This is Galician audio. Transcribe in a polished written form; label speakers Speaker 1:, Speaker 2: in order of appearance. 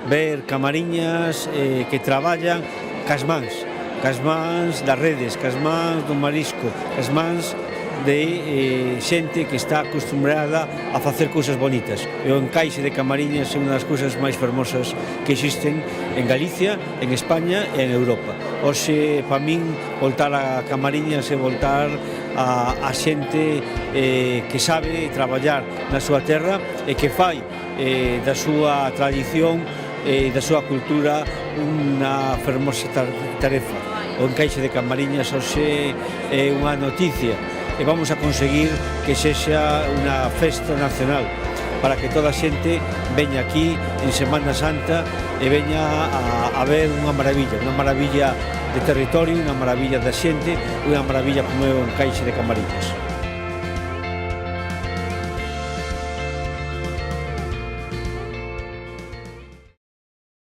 Speaker 1: ver camariñas que traballan cas mans das redes, cas mans do marisco, cas mans de xente que está acostumbrada a facer cousas bonitas. E o encaixe de camariñas é unha das cousas máis fermosas que existen en Galicia, en España e en Europa. Hoxe, para min, voltar a camariñas é voltar a xente que sabe traballar na súa terra e que fai da súa tradición e da súa cultura unha fermosa tarefa. O encaixe de camariñas hoxe é unha noticia e vamos a conseguir que sexa unha festa nacional para que toda a xente veña aquí en Semana Santa e veña a ver unha maravilla de territorio, unha maravilla da xente, unha maravilla como é o encaixe de camariñas.